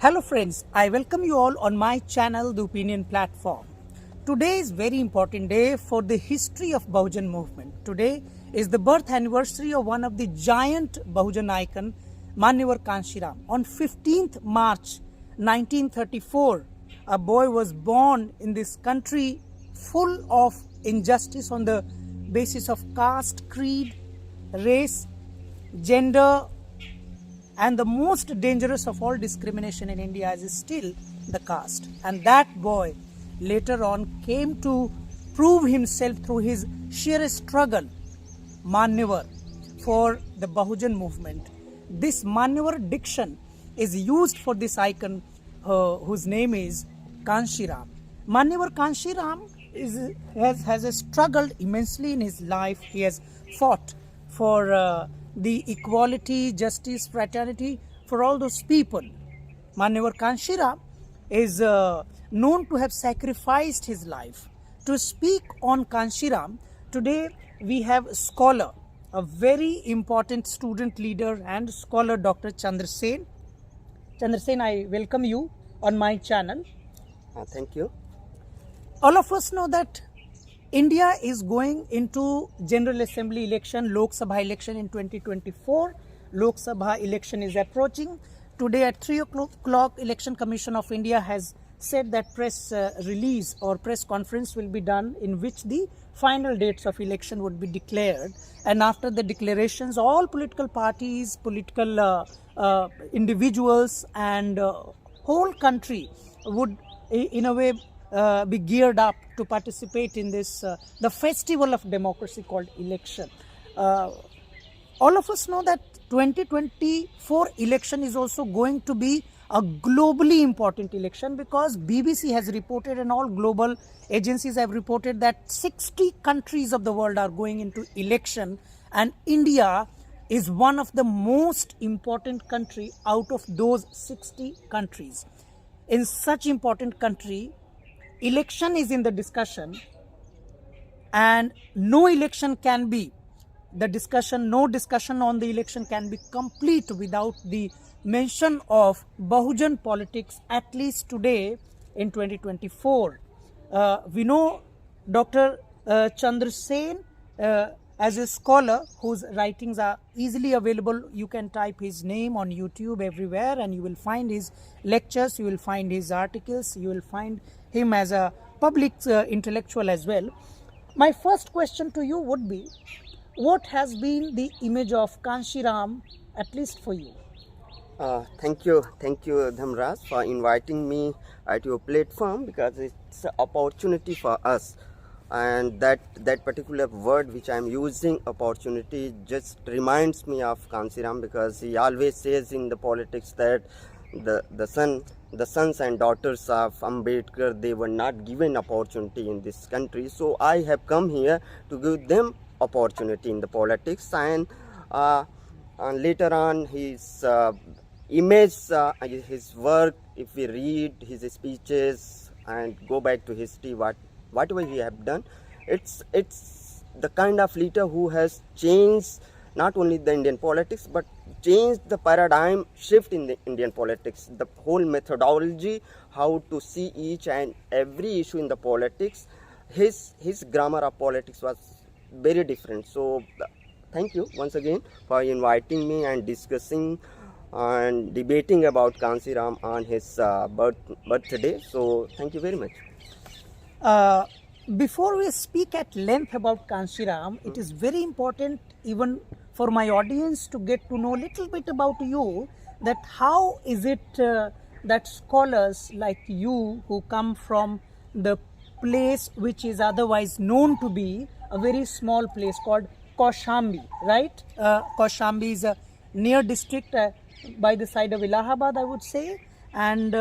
Hello friends, I welcome you all on my channel, The Opinion Platform. Today is very important day for the history of Bahujan movement. Today is the birth anniversary of one of the giant Bahujan icon, Manyavar Kanshiram. On 15th March 1934, a boy was born in this country full of injustice on the basis of caste, creed, race, gender, and the most dangerous of all discrimination in India is still the caste. And that boy later on came to prove himself through his sheer struggle, Manyavar, for the Bahujan movement. This Manyavar diction is used for this icon whose name is Kanshiram. Manyavar Kanshiram has struggled immensely in his life. He has fought for the equality, justice, fraternity for all those people. Manyavar Kanshiram is known to have sacrificed his life. To speak on Kanshiram, today we have a scholar, a very important student leader and scholar, Dr. Chandrasen. Chandrasen, I welcome you on my channel. Thank you. All of us know that India is going into General Assembly election, Lok Sabha election in 2024. Lok Sabha election is approaching. Today at 3 o'clock, Election Commission of India has said that press release or press conference will be done in which the final dates of election would be declared. And after the declarations, all political parties, political individuals and whole country would in a way be geared up to participate in this the festival of democracy called election. All of us know that 2024 election is also going to be a globally important election because BBC has reported and all global agencies have reported that 60 countries of the world are going into election, and India is one of the most important country out of those 60 countries. In such important country, election is in the discussion, and no election can be the discussion, no discussion on the election can be complete without the mention of Bahujan politics, at least today in 2024. We know Dr. Chandrasen as a scholar whose writings are easily available. You can type his name on YouTube everywhere and you will find his lectures, you will find his articles, you will find him as a public intellectual as well. My first question to you would be, what has been the image of Kanshiram, at least for you? Thank you, Dharmaraj, for inviting me at your platform, because it's an opportunity for us. And that particular word which I am using, opportunity, just reminds me of Kanshiram, because he always says in the politics that the sons and daughters of Ambedkar, they were not given opportunity in this country. So I have come here to give them opportunity in the politics, and later on his image, his work, if we read his speeches and go back to history, whatever he have done, it's the kind of leader who has changed not only the Indian politics but changed the paradigm shift in the Indian politics, the whole methodology, how to see each and every issue in the politics. His grammar of politics was very different. So thank you once again for inviting me and discussing and debating about Kanshiram on his birthday. So thank you very much. Before we speak at length about Kanshiram, it is very important even for my audience to get to know a little bit about you, that how is it that scholars like you, who come from the place which is otherwise known to be a very small place called Kaushambi, right? Kaushambi is a near district by the side of Allahabad, I would say. And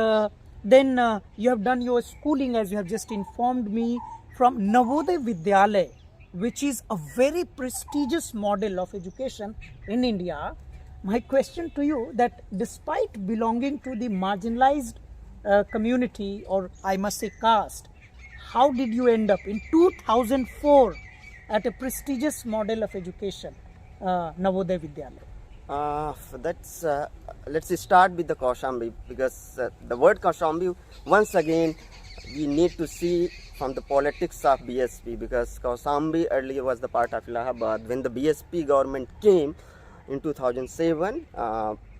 then you have done your schooling, as you have just informed me, from Navodaya Vidyalaya, which is a very prestigious model of education in India. My question to you, that despite belonging to the marginalized community, or I must say caste, how did you end up in 2004 at a prestigious model of education, Navodaya Vidyalaya? That's let's start with the Kaushambi, because the word Kaushambi, once again, we need to see from the politics of BSP, because Kaushambi earlier was the part of Allahabad. When the BSP government came in 2007,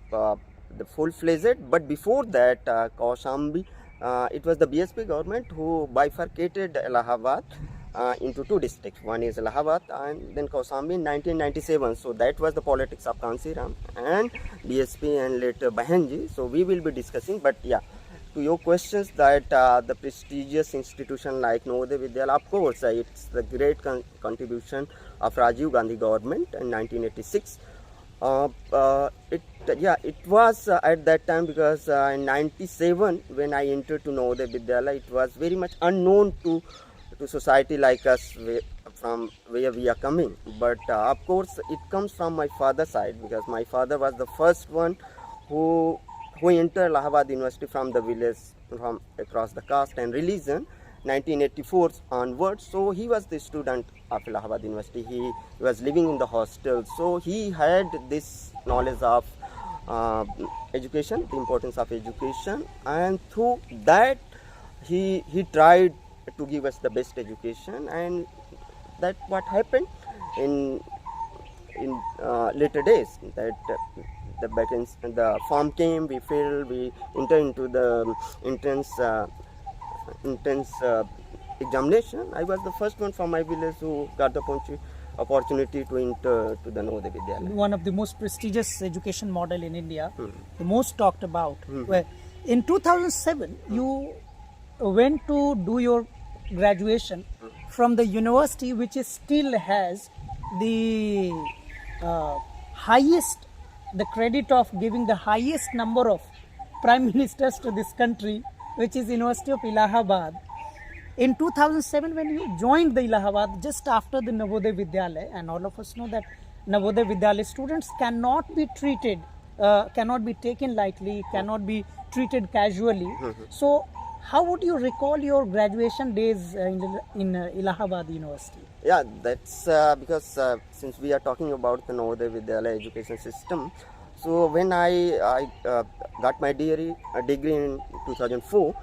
the full-fledged, but before that, Kaushambi, it was the BSP government who bifurcated Allahabad into two districts. One is Allahabad and then Kaushambi in 1997. So that was the politics of Kanshiram and BSP and later Bahenji. So we will be discussing, but yeah, to your questions that the prestigious institution like Navodaya Vidyalaya, of course, it's the great contribution of Rajiv Gandhi government in 1986. It was at that time, because in 97 when I entered to Navodaya Vidyalaya, it was very much unknown to society like us, from where we are coming. But of course it comes from my father's side, because my father was the first one who entered Allahabad University from the village, from across the caste and religion, 1984 onwards. So he was the student of Allahabad University. He was living in the hostel, so he had this knowledge of education, the importance of education, and through that he tried to give us the best education, and that what happened in later days, that the form came, we filled, we entered into the entrance examination. I was the first one from my village who got the opportunity to enter to the Navodaya Vidyalaya. One of the most prestigious education model in India, the most talked about. Where in 2007 you went to do your graduation from the university which is still has the highest, the credit of giving the highest number of prime ministers to this country, which is University of Allahabad. In 2007 when you joined the Allahabad, just after the Navodaya Vidyalaya, and all of us know that Navodaya Vidyalaya students cannot be treated, cannot be taken lightly, cannot be treated casually. So how would you recall your graduation days in Allahabad University? Yeah, that's because since we are talking about the Navodaya Vidyalaya education system, so when I got my degree in 2004,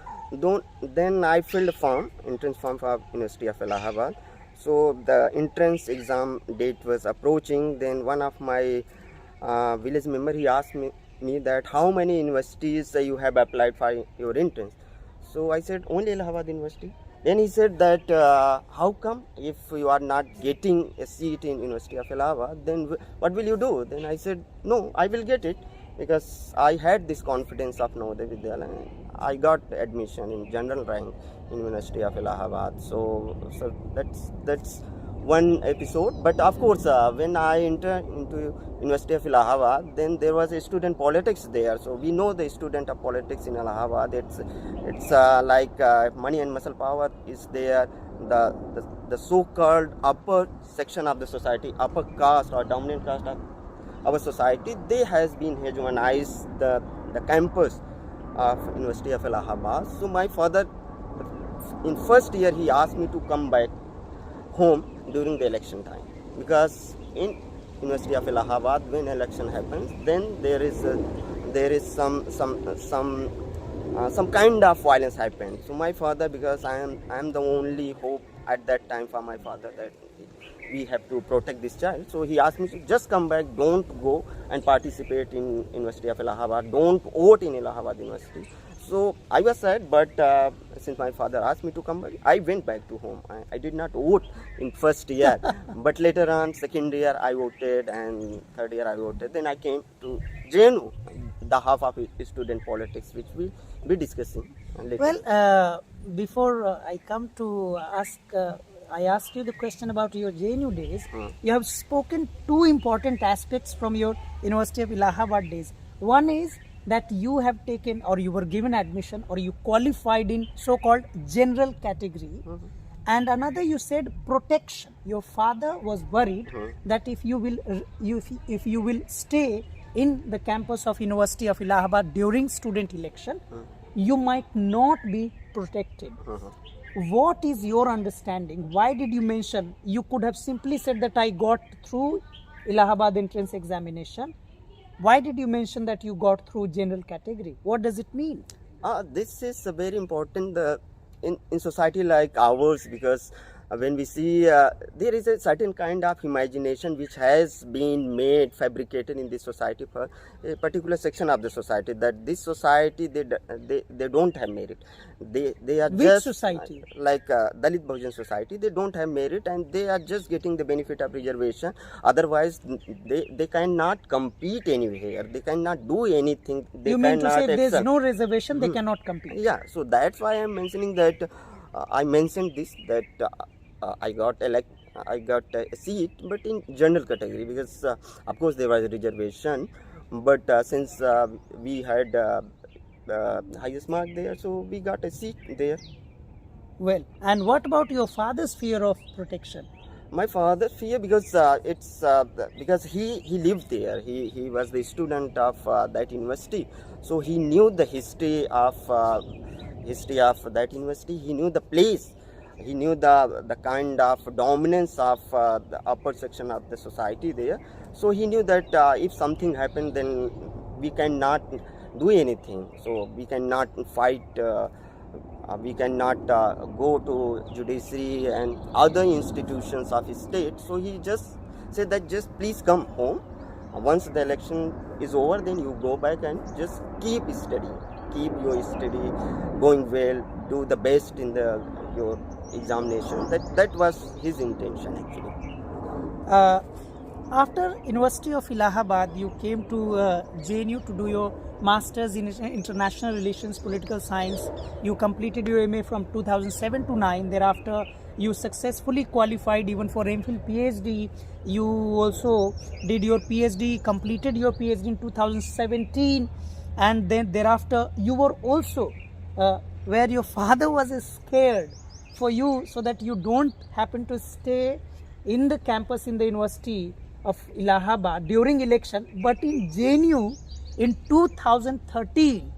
then I filled a form, entrance form for University of Allahabad. So the entrance exam date was approaching. Then one of my village member, he asked me that how many universities you have applied for your entrance. So I said only Allahabad University. Then he said that how come if you are not getting a seat in University of Allahabad, then what will you do? Then I said no, I will get it, because I had this confidence of Navodaya Vidyalaya. I got admission in general rank in University of Allahabad. So that's one episode. But of course, when I entered into University of Allahabad, then there was a student politics there. So we know the student of politics in Allahabad. It's like money and muscle power is there. The so-called upper section of the society, upper caste or dominant caste of our society, they has been hegemonized the campus of University of Allahabad. So my father, in first year, he asked me to come back home during the election time, because in University of Allahabad, when election happens, then there is some kind of violence happens. So my father, because I am the only hope at that time for my father, that we have to protect this child. So he asked me to just come back, don't go and participate in University of Allahabad, don't vote in Allahabad University. So I was sad, but since my father asked me to come back, I went back to home. I did not vote in first year, but later on, second year I voted, and third year I voted. Then I came to JNU, the half of student politics, which we'll be discussing later. Well, before I come to I ask you the question about your JNU days. You have spoken two important aspects from your University of Allahabad days. One is that you have taken, or you were given admission, or you qualified in so-called general category. And another, you said protection. Your father was worried that if you will stay in the campus of University of Allahabad during student election, you might not be protected. What is your understanding? Why did you mention? You could have simply said that I got through Allahabad entrance examination, Why did you mention that you got through general category? What does it mean? This is very important in society like ours, because when we see there is a certain kind of imagination which has been made, fabricated in this society for a particular section of the society, that this society they don't have merit. They are Which just society? like Dalit Bahujan society. They don't have merit and they are just getting the benefit of reservation. Otherwise, they cannot compete anywhere. They cannot do anything. They You mean to say cannot if there's excel. no reservation, they cannot compete? Yeah, so that's why I'm mentioning that. I mentioned this, that I got a seat, but in general category, because of course there was a reservation, but since we had the highest mark there, so we got a seat there. Well, and what about your father's fear of protection? My father fear, because because he lived there. He was the student of that university, so he knew the history of that university. He knew the place. He knew the kind of dominance of the upper section of the society there. So he knew that if something happened, then we cannot do anything. So we cannot fight. We cannot go to judiciary and other institutions of his state. So he just said that just please come home. Once the election is over, then you go back and just keep studying. Keep your study going well. Do the best in your examination. That was his intention actually. After University of Allahabad, you came to JNU to do your Masters in International Relations, Political Science. You completed your MA from 2007 to 9. Thereafter, you successfully qualified even for MPhil PhD. You also did your PhD, completed your PhD in 2017. And then thereafter, you were also where your father was scared for you so that you don't happen to stay in the campus in the University of Allahabad during election, but in JNU in 2013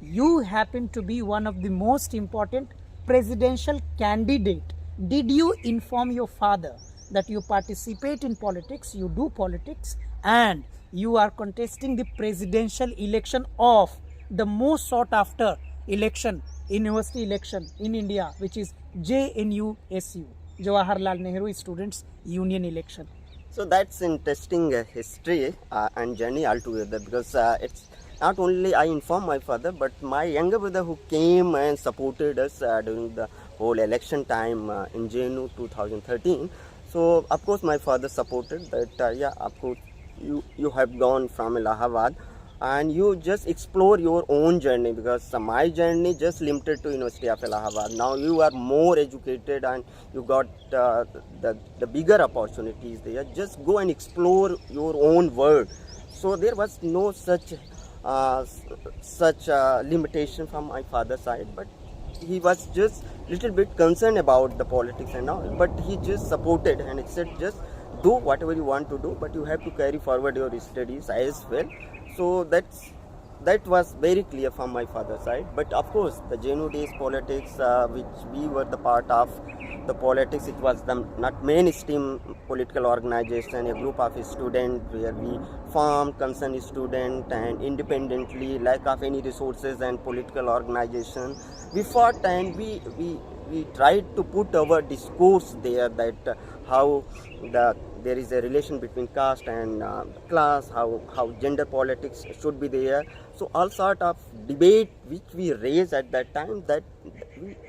you happen to be one of the most important presidential candidate. Did you inform your father that you participate in politics, you do politics, and you are contesting the presidential election of the most sought after election, university election in India, which is JNUSU, Jawaharlal Nehru Students Union election? So that's interesting history and journey altogether, because it's not only I informed my father, but my younger brother who came and supported us during the whole election time in JNU 2013. So of course my father supported that. Yeah, of course you have gone from Allahabad and you just explore your own journey, because my journey just limited to University of Allahabad. Now you are more educated and you got the bigger opportunities there. Just go and explore your own world. So there was no such limitation from my father's side, but he was just little bit concerned about the politics and all, but he just supported and he said just do whatever you want to do, but you have to carry forward your studies as well. So that was very clear from my father's side. But of course the JNU days politics, which we were the part of the politics, it was the not mainstream political organization, a group of students where we formed concerned student and independently, lack of any resources and political organization, we fought and we tried to put our discourse there, that how there is a relation between caste and class, how gender politics should be there. So all sort of debate which we raised at that time, that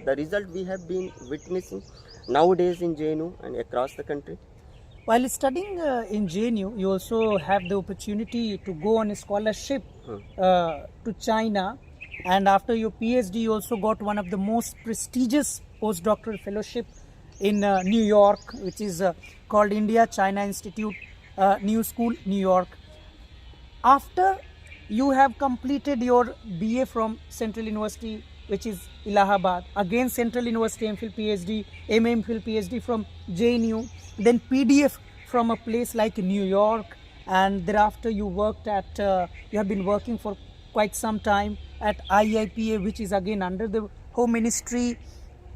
the result we have been witnessing nowadays in JNU and across the country. While studying in JNU, you also have the opportunity to go on a scholarship to China, and after your PhD you also got one of the most prestigious postdoctoral fellowship in New York, which is called India China Institute New School, New York. After you have completed your BA from Central University, which is Allahabad, again Central University MPhil PhD, MPhil PhD from JNU, then PDF from a place like New York, and thereafter you worked at, you have been working for quite some time at IIPA, which is again under the Home Ministry,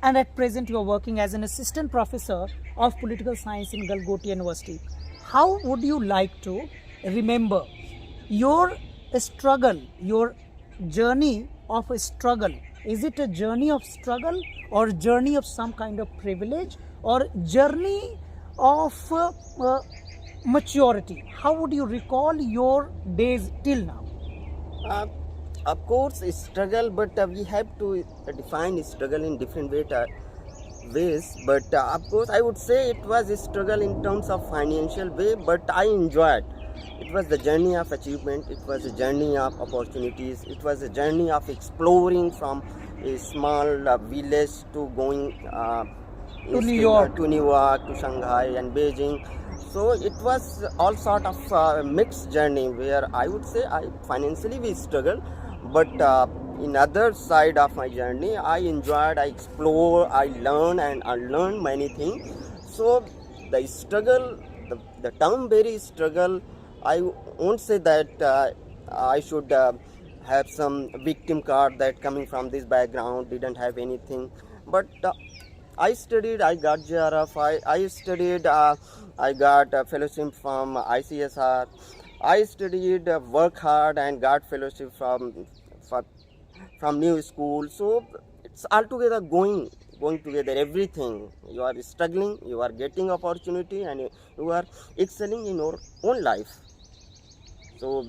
and at present you are working as an assistant professor of political science in Galgoti University. How would you like to remember your struggle, your journey of a struggle, is it a journey of struggle or journey of some kind of privilege or journey of maturity? How would you recall your days till now? Uh, of course, it's struggle, but we have to define struggle in different ways. But of course, I would say it was a struggle in terms of financial way, but I enjoyed. It was the journey of achievement. It was a journey of opportunities. It was a journey of exploring from a small village to going To New York. to New York, to Shanghai and Beijing. So it was all sort of mixed journey where I would say I financially we struggle, but in other side of my journey I enjoyed, I explored, I learned and unlearned many things. So the struggle, the term very struggle, I won't say that I should have some victim card that coming from this background didn't have anything, but I studied, I got JRF, I studied, I got a fellowship from ICSR. I studied, work hard and got fellowship from new school. So it's altogether going together, everything. You are struggling, you are getting opportunity and you are excelling in your own life. So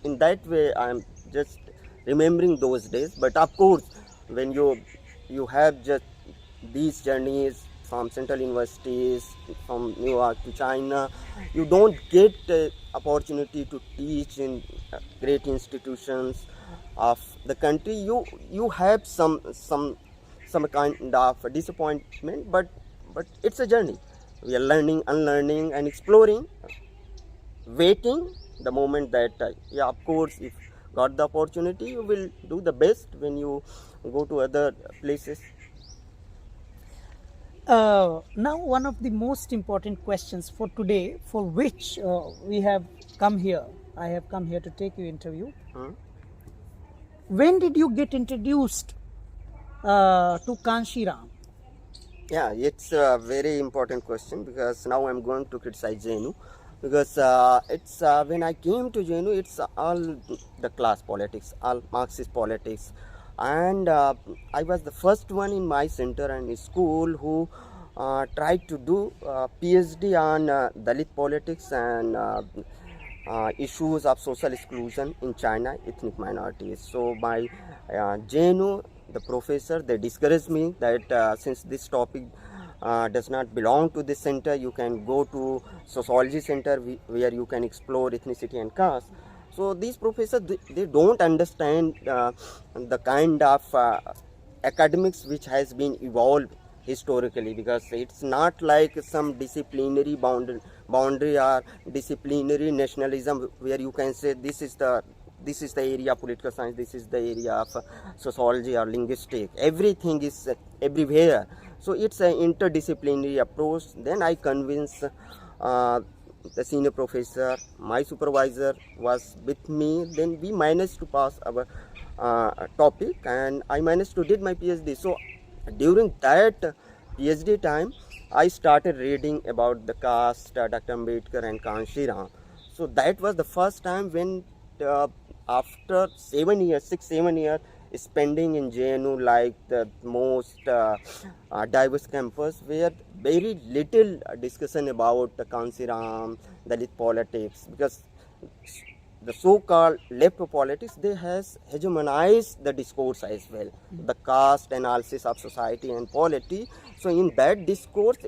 in that way, I'm just remembering those days. But of course, when you have just these journeys from central universities, from New York to China, you don't get opportunity to teach in great institutions of the country. You have some kind of disappointment, but it's a journey. We are learning, unlearning, and exploring, waiting the moment that yeah, of course, if got the opportunity, you will do the best when you go to other places. Now, one of the most important questions for today, for which we have come here, I have come here to take your interview. When did you get introduced to Kanshiram? Yeah, it's a very important question because now I'm going to criticize JNU because it's when I came to JNU, it's all the class politics, all Marxist politics, and I was the first one in my center and school who tried to do PhD on Dalit politics and issues of social exclusion in China, ethnic minorities. So my JNU, the professor, they discouraged me that since this topic does not belong to this center, you can go to sociology center where you can explore ethnicity and caste. So these professors, they don't understand the kind of academics which has been evolved historically, because it's not like some disciplinary boundary or disciplinary nationalism where you can say this is the area of political science, this is the area of sociology or linguistics. Everything is everywhere. So it's an interdisciplinary approach. Then I convinced the senior professor, my supervisor was with me. Then we managed to pass our topic and I managed to did my PhD. So during that PhD time, I started reading about the caste, Dr. Ambedkar and Kanshiram. So that was the first time when after 7 years, 6-7 years spending in JNU, like the most diverse campus, where very little discussion about the Kanshiram, Dalit politics, because the so-called left politics, they has hegemonized the discourse as well, the caste analysis of society and polity. So in that discourse,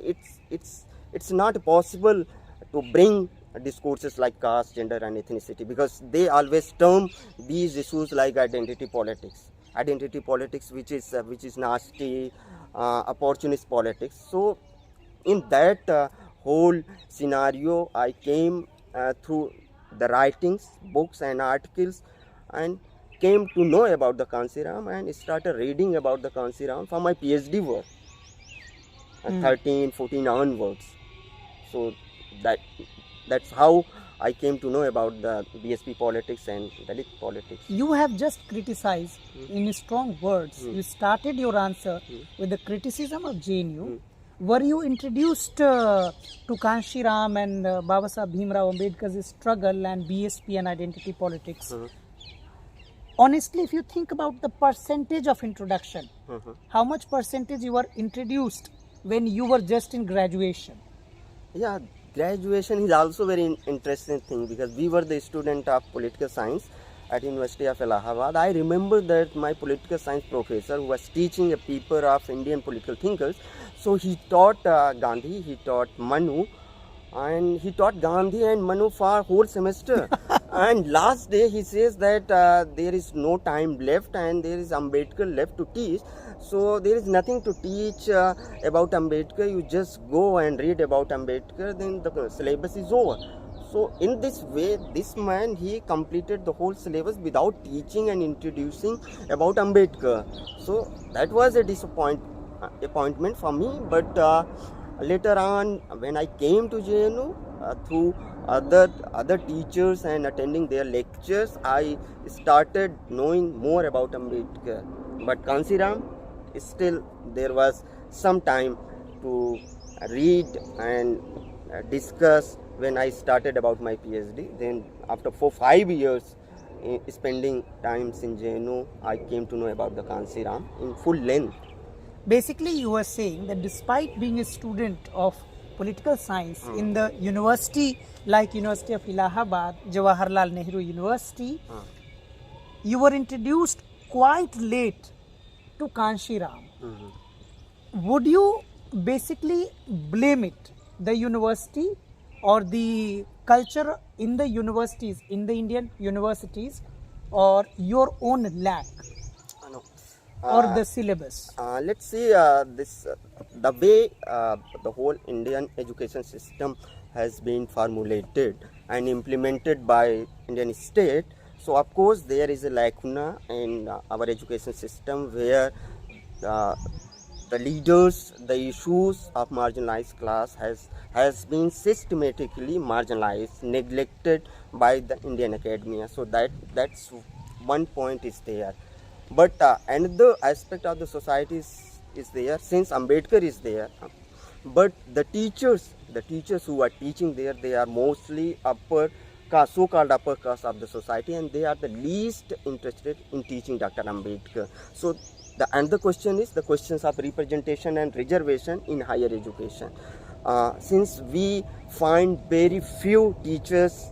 it's not possible to bring discourses like caste, gender and ethnicity, because they always term these issues like identity politics, which is nasty, opportunist politics. So in that whole scenario, I came through the writings, books and articles, and came to know about the Kanshiram and started reading about the Kanshiram for my PhD work, 13, 14 onwards. So that's how I came to know about the BSP politics and Dalit politics. You have just criticized in strong words. You started your answer with the criticism of JNU, were you introduced to Kanshiram and Babasaheb Bhimrao Ambedkar's struggle and BSP and identity politics? Honestly, if you think about the percentage of introduction, how much percentage you were introduced when you were just in graduation? Yeah, graduation is also very interesting thing, because we were the student of political science at University of Allahabad. I remember that my political science professor, who was teaching a paper of Indian political thinkers, so he taught Gandhi, he taught Manu, and he taught Gandhi and Manu for whole semester. And last day he says that there is no time left and there is Ambedkar left to teach. So there is nothing to teach about Ambedkar. You just go and read about Ambedkar, then the syllabus is over. So in this way, this man, he completed the whole syllabus without teaching and introducing about Ambedkar. So that was a disappointment for me. But later on, when I came to JNU, through other teachers and attending their lectures, I started knowing more about Ambedkar. But Kanshiram, still there was some time to read and discuss when I started about my PhD. Then after 4-5 years spending times in JNU, I came to know about the Kanshiram in full length. Basically, you were saying that despite being a student of political science in the university like University of Allahabad, Jawaharlal Nehru University, you were introduced quite late to Kanshiram. Would you basically blame it, the university or the culture in the universities, in the Indian universities, or your own lack? No. Or the syllabus? Let's see the way the whole Indian education system has been formulated and implemented by Indian state. So of course there is a lacuna in our education system where the leaders, the issues of marginalized class has been systematically marginalized, neglected by the Indian academia. So that's one point is there. But another aspect of the society is there, since Ambedkar is there. But the teachers who are teaching there, they are mostly upper caste, so-called upper caste of the society, and they are the least interested in teaching Dr. Ambedkar. So another question is the questions of representation and reservation in higher education. Since we find very few teachers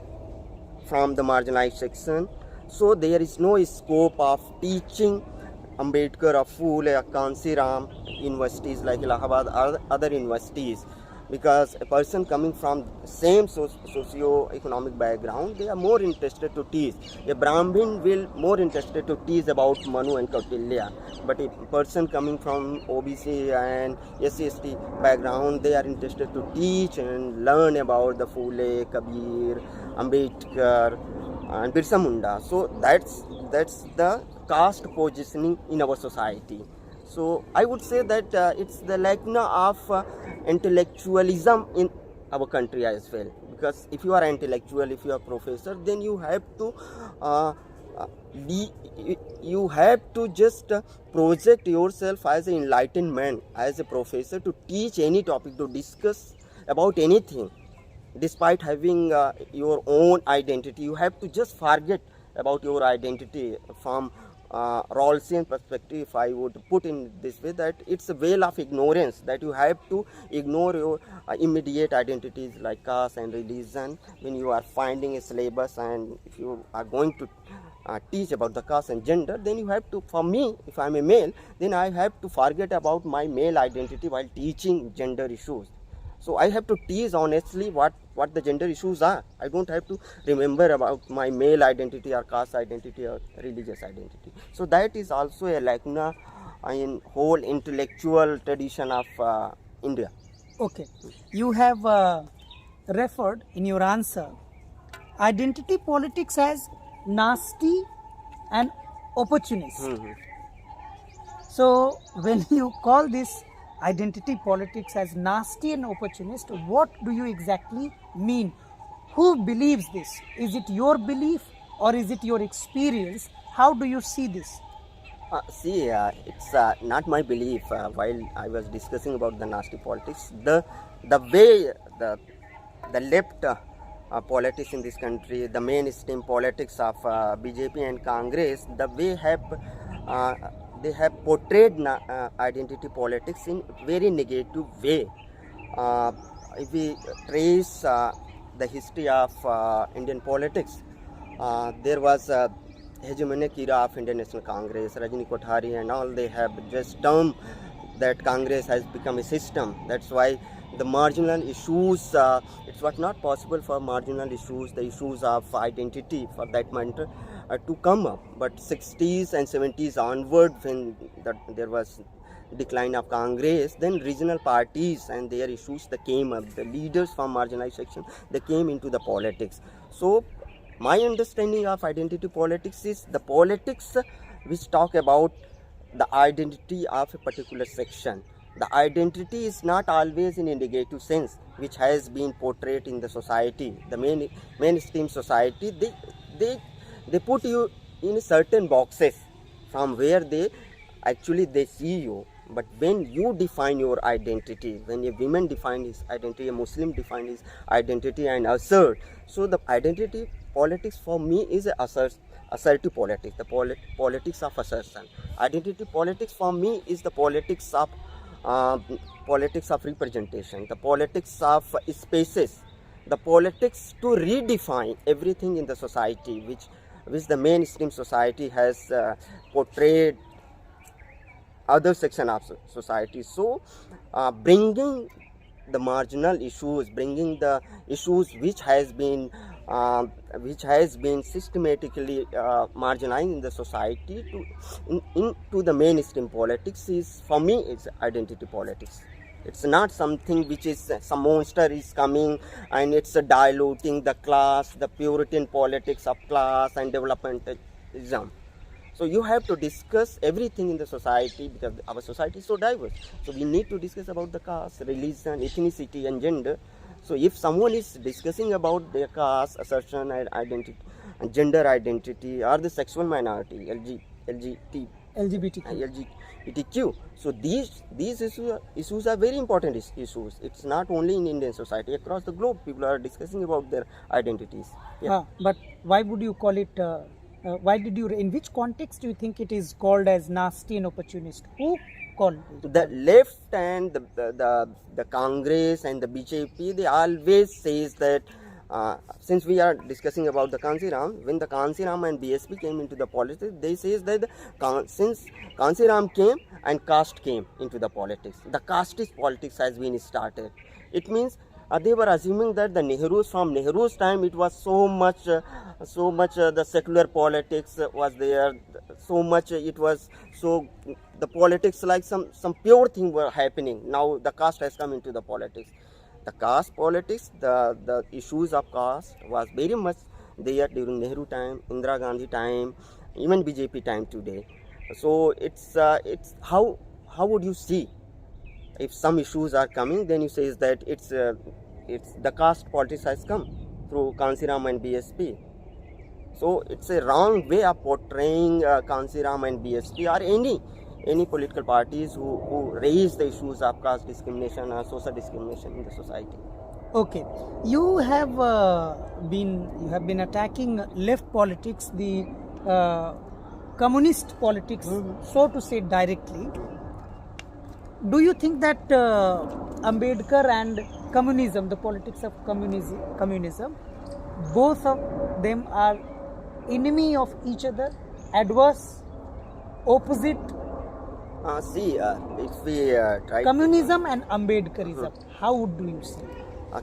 from the marginalized section, so there is no scope of teaching Ambedkar or Phule or Kanshiram universities like Allahabad or other universities, because a person coming from same socio-economic background, they are more interested to teach. A Brahmin will more interested to teach about Manu and Kautilya, but a person coming from OBC and SC/ST background, they are interested to teach and learn about the Phule, Kabir, Ambedkar and Birsa Munda. So that's the caste positioning in our society. So I would say that it's the lacuna of intellectualism in our country as well. Because if you are intellectual, if you are professor, then you have to just project yourself as an enlightened man, as a professor, to teach any topic, to discuss about anything. Despite having your own identity, you have to just forget about your identity. From Rawlsian perspective, I would put in this way that it's a veil of ignorance, that you have to ignore your immediate identities like caste and religion when you are finding a syllabus. And if you are going to teach about the caste and gender, then you have to, for me, if I'm a male, then I have to forget about my male identity while teaching gender issues. So I have to teach honestly what the gender issues are. I don't have to remember about my male identity or caste identity or religious identity. So that is also a lacuna in whole intellectual tradition of India. Okay, you have referred in your answer identity politics as nasty and opportunist. So when you call this identity politics as nasty and opportunist, what do you exactly mean? Who believes this? Is it your belief or is it your experience? How do you see this? It's not my belief. While I was discussing about the nasty politics, the way the left politics in this country, the mainstream politics of BJP and Congress, the way uh, they have portrayed identity politics in very negative way. Uh, if we trace the history of Indian politics, there was a hegemonic era of Indian National Congress, Rajini Kothari and all. They have just termed that Congress has become a system. That's why the marginal issues, it's was not possible for marginal issues, the issues of identity for that matter, to come up. But 60s and 70s onward, when there was decline of Congress, then regional parties and their issues that came up, the leaders from marginalized section, they came into the politics. So my understanding of identity politics is the politics which talk about the identity of a particular section. The identity is not always in a negative sense, which has been portrayed in the society. The mainstream society, they put you in certain boxes from where they see you. But when you define your identity, when a woman defines his identity, a Muslim defines his identity and assert, so the identity politics for me is assertive politics, the politics of assertion. Identity politics for me is the politics of representation, the politics of spaces, the politics to redefine everything in the society, which the mainstream society has portrayed other section of society. So bringing the marginal issues, bringing the issues which has been systematically marginalized in the society into the mainstream politics is, for me, it's identity politics. It's not something which is some monster is coming and it's diluting the class, the Puritan politics of class and developmentalism. So you have to discuss everything in the society, because our society is so diverse. So we need to discuss about the caste, religion, ethnicity and gender. So if someone is discussing about their caste, assertion and identity, and gender identity, or the sexual minority, LGBTQ. So these issues are very important issues. It's not only in Indian society, across the globe people are discussing about their identities. Yeah. But why would you call it? In which context do you think it is called as nasty and opportunist? Who called it? The left and the Congress and the BJP, they always says that since we are discussing about the Kanshiram, when the Kanshiram and BSP came into the politics, they says that since Kanshiram came and caste came into the politics, the casteist politics has been started. It means they were assuming that from Nehru's time, it was so much the secular politics was there, so much it was, so the politics like some pure thing were happening. Now the caste has come into the politics. The caste politics, the issues of caste was very much there during Nehru time, Indira Gandhi time, even BJP time today. So it's how would you see? If some issues are coming, then you say that it's the caste politics has come through Kanshiram and BSP. So it's a wrong way of portraying Kanshiram and BSP or any political parties who raise the issues of caste discrimination or social discrimination in the society. Okay, you have been attacking left politics, the communist politics, so to say directly. Do you think that Ambedkar and communism, the politics of communism, both of them are enemy of each other, adverse, opposite? If we try communism and Ambedkarism, how do you see?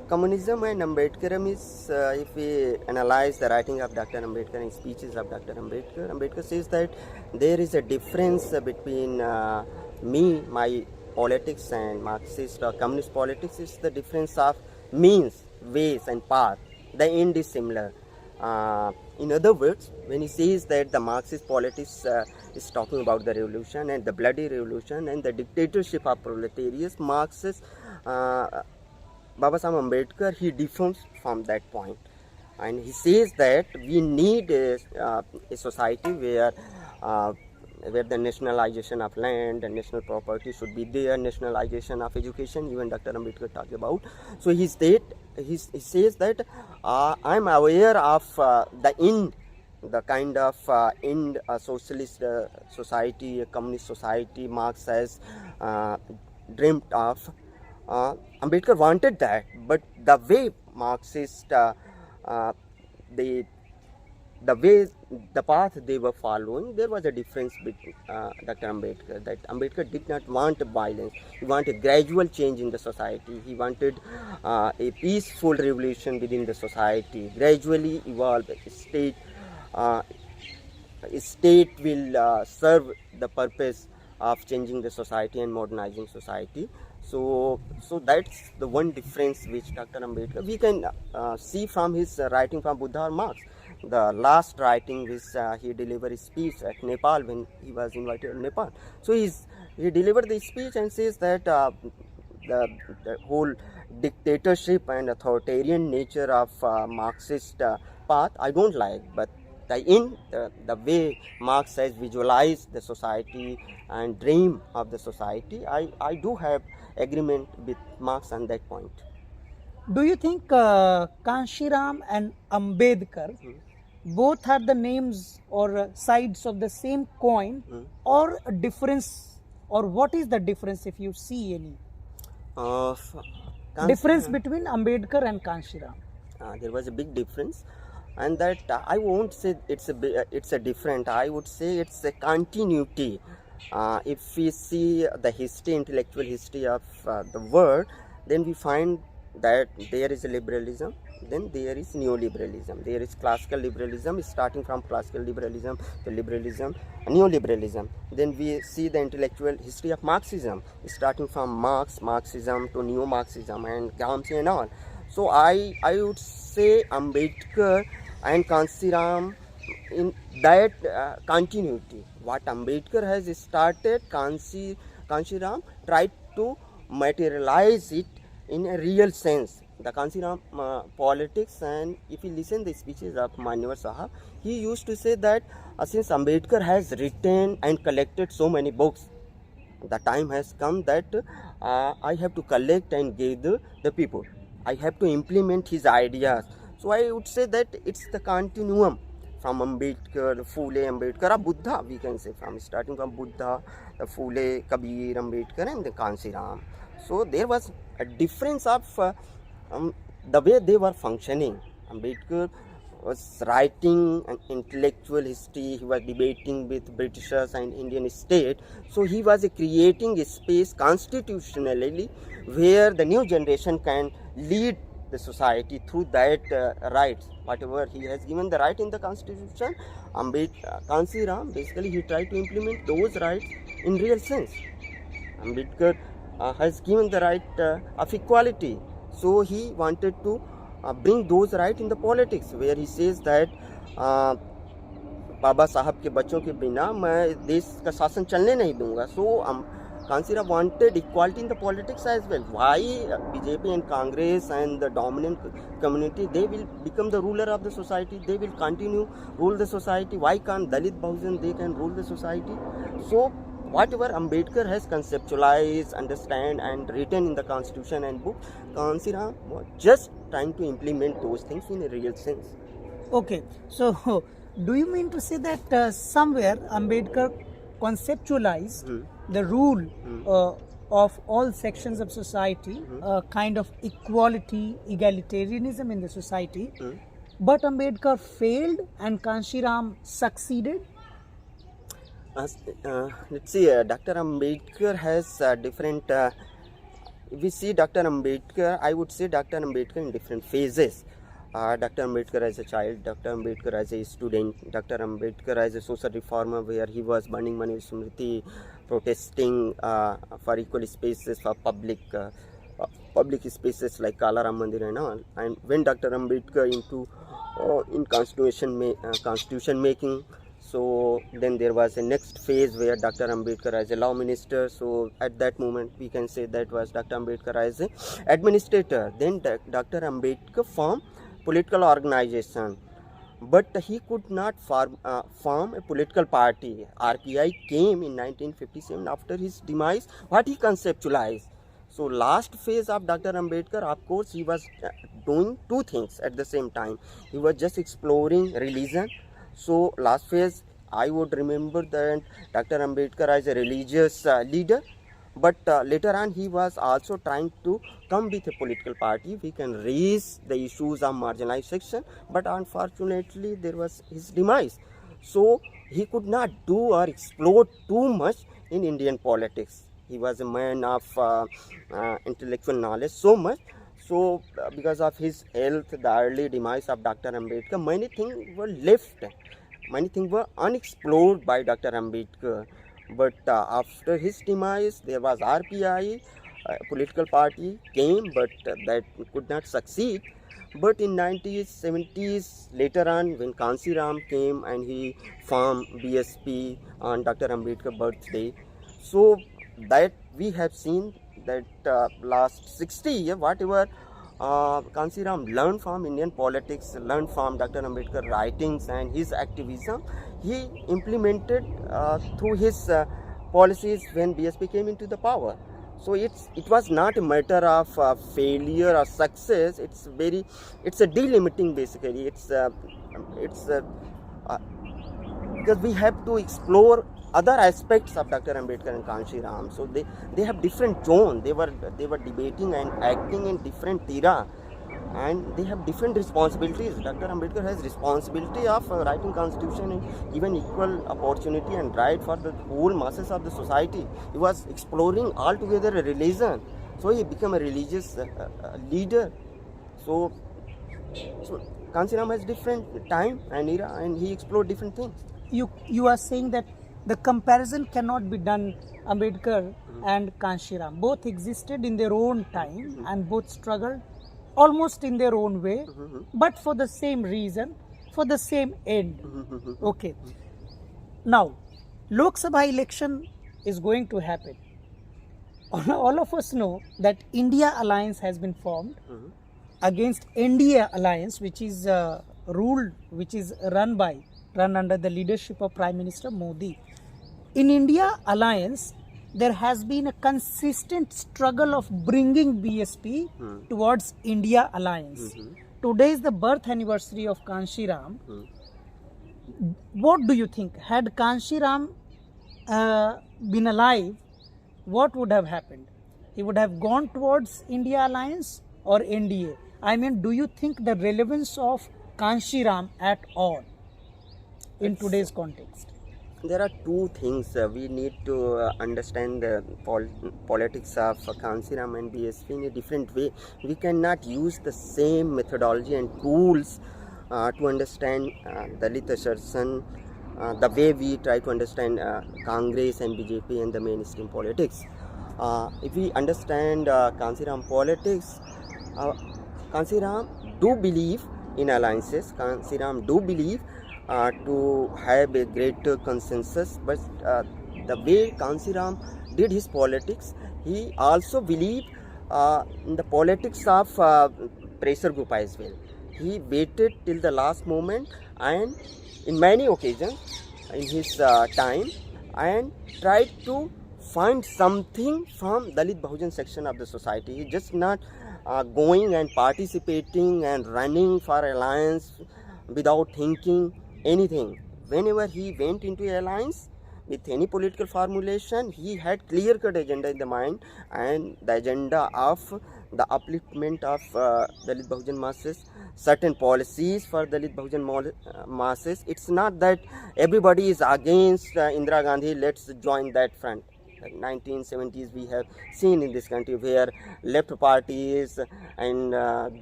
Communism and Ambedkarism is, if we analyze the writing of Dr. Ambedkar and speeches of Dr. Ambedkar, Ambedkar says that there is a difference between my politics and Marxist or communist politics is the difference of means, ways and path. The end is similar. In other words, when he says that the Marxist politics is talking about the revolution and the bloody revolution and the dictatorship of proletariat, Marxist Baba Saheb Ambedkar, he differs from that point. And he says that we need a society where where the nationalization of land and national property should be there, nationalization of education, even Dr. Ambedkar talked about. So he says that I'm aware of the kind of end a socialist society, a communist society Marx has dreamt of. Ambedkar wanted that, but the way Marxist they the way the path they were following, there was a difference between Dr. Ambedkar. That Ambedkar did not want violence. He wanted gradual change in the society. He wanted a peaceful revolution within the society, gradually evolve. State will serve the purpose of changing the society and modernizing society. So that's the one difference which Dr. Ambedkar we can see from his writing from Buddha or Marx. The last writing which he delivered his speech at Nepal when he was invited to Nepal. So he delivered the speech and says that the whole dictatorship and authoritarian nature of Marxist path I don't like, but the way Marx has visualized the society and dream of the society, I do have agreement with Marx on that point. Do you think Kanshiram and Ambedkar both are the names or sides of the same coin, or a difference, or what is the difference if you see any difference between Ambedkar and Kanshiram? There was a big difference, and that I won't say it's a different. I would say it's a continuity. If we see the history, intellectual history of the world, then we find that there is a liberalism, then there is neoliberalism. There is classical liberalism, starting from classical liberalism to liberalism, neoliberalism. Then we see the intellectual history of Marxism, starting from Marxism to neo-Marxism and Gramsci and all. So I would say Ambedkar and Kanshiram in that continuity. What Ambedkar has started, Kanshiram tried to materialize it in a real sense. The Kanshiram politics, and if you listen the speeches of Manyavar Sahab, he used to say that since Ambedkar has written and collected so many books, the time has come that I have to collect and gather the people. I have to implement his ideas. So I would say that it's the continuum from Ambedkar, Phule, Ambedkar, or Buddha, we can say, from starting from Buddha, the Phule, Kabir, Ambedkar, and the Kanshiram. So there was a difference of the way they were functioning. Ambedkar was writing an intellectual history, he was debating with Britishers and Indian state. So he was creating a space constitutionally where the new generation can lead the society through that rights. Whatever he has given the right in the constitution, Kanshiram, basically he tried to implement those rights in real sense. Ambedkar has given the right of equality. So he wanted to bring those rights in the politics, where he says that बाबा साहब के बच्चों के बिना मैं देश का शासन चलने नहीं दूंगा. So Kanshiram wanted equality in the politics as well. Why BJP and Congress and the dominant community, they will become the ruler of the society, they will continue rule the society. Why can't Dalit Bahujan, they can rule the society? So whatever Ambedkar has conceptualized, understand and written in the constitution and book, Kanshiram was just trying to implement those things in a real sense. Okay, so do you mean to say that somewhere Ambedkar conceptualized the rule of all sections of society, kind of equality, egalitarianism in the society, but Ambedkar failed and Kanshiram succeeded? Let's see, Dr. Ambedkar has different, if we see Dr. Ambedkar, I would say Dr. Ambedkar in different phases. Dr. Ambedkar as a child, Dr. Ambedkar as a student, Dr. Ambedkar as a social reformer, where he was burning Mani Smriti, protesting for equal spaces for public spaces like Kala Ram Mandir and all. And when Dr. Ambedkar into in constitution making, so then there was a next phase where Dr. Ambedkar as a law minister. So at that moment we can say that was Dr. Ambedkar as a administrator. Then Dr. Ambedkar formed political organization. but he could not form a political party. RPI came in 1957 after his demise. What he conceptualized. So last phase of Dr. Ambedkar, of course, he was doing two things at the same time. He was just exploring religion. So last phase, I would remember that Dr. Ambedkar as a religious leader, but later on he was also trying to come with a political party. We can raise the issues of marginalized section, but unfortunately there was his demise. So he could not do or explore too much in Indian politics. He was a man of intellectual knowledge so much. So because of his health, the early demise of Dr. Ambedkar, many things were left. Many things were unexplored by Dr. Ambedkar. But after his demise, there was RPI, a political party came, but that could not succeed. But in 1970s, later on, when Kanshiram came and he formed BSP on Dr. Ambedkar's birthday, so that we have seen that last 60 years, whatever Kanshiram learned from Indian politics, learned from Dr. Ambedkar's writings and his activism, he implemented through his policies when BSP came into the power. So it was not a matter of failure or success. It's a delimiting basically. Because we have to explore other aspects of Dr. Ambedkar and Kanshiram. So they have different tone. They were debating and acting in different era, and they have different responsibilities. Dr. Ambedkar has responsibility of writing constitution and even equal opportunity and right for the whole masses of the society. He was exploring altogether a religion, so he became a religious leader. So Kanshiram has different time and era, and he explored different things. You are saying that the comparison cannot be done. Ambedkar and Kanshiram both existed in their own time and both struggled almost in their own way, but for the same reason, for the same end. Okay. Now, Lok Sabha election is going to happen. All of us know that India Alliance has been formed against India Alliance, which is run under the leadership of Prime Minister Modi. In India Alliance, there has been a consistent struggle of bringing BSP towards India Alliance. Today is the birth anniversary of Kanshiram. What do you think? Had Kanshiram been alive, what would have happened? He would have gone towards India Alliance or NDA? I mean, do you think the relevance of Kanshiram at all in today's context? There are two things we need to understand the politics of Kanshiram and BSP in a different way. We cannot use the same methodology and tools to understand Dalit assertion the way we try to understand Congress and BJP and the mainstream politics. If we understand Kanshiram politics, Kanshiram do believe in alliances. Kanshiram do believe to have a greater consensus, but the way Kanshiram did his politics, he also believed in the politics of pressure group as well. He waited till the last moment and in many occasions in his time and tried to find something from Dalit Bahujan section of the society. He just not going and participating and running for alliance without thinking anything. Whenever he went into alliance with any political formulation, he had clear-cut agenda in the mind, and the agenda of the upliftment of Dalit Bahujan masses, certain policies for Dalit Bahujan masses. It's not that everybody is against Indira Gandhi, let's join that front. Like 1970s we have seen in this country where left parties and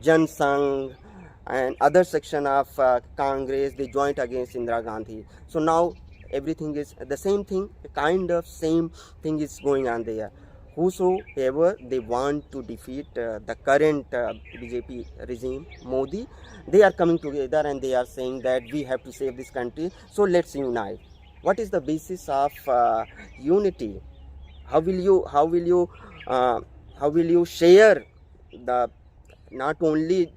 Jan Sangh and other section of Congress, they joined against Indira Gandhi. So now everything is the same thing, kind of same thing is going on there. Whosoever they want to defeat the current BJP regime, Modi, they are coming together and they are saying that we have to save this country, so let's unite. What is the basis of unity? How will you share the not only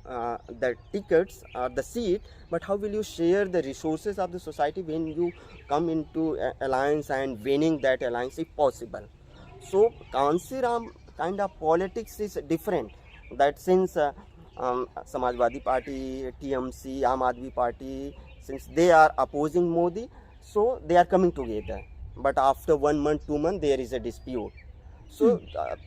the tickets or the seat, but how will you share the resources of the society when you come into alliance and winning that alliance if possible? So Kanshiram kind of politics is different. That since Samajwadi Party, TMC, Aam Aadmi Party, since they are opposing Modi, so they are coming together. But after 1 month, 2 months, there is a dispute. So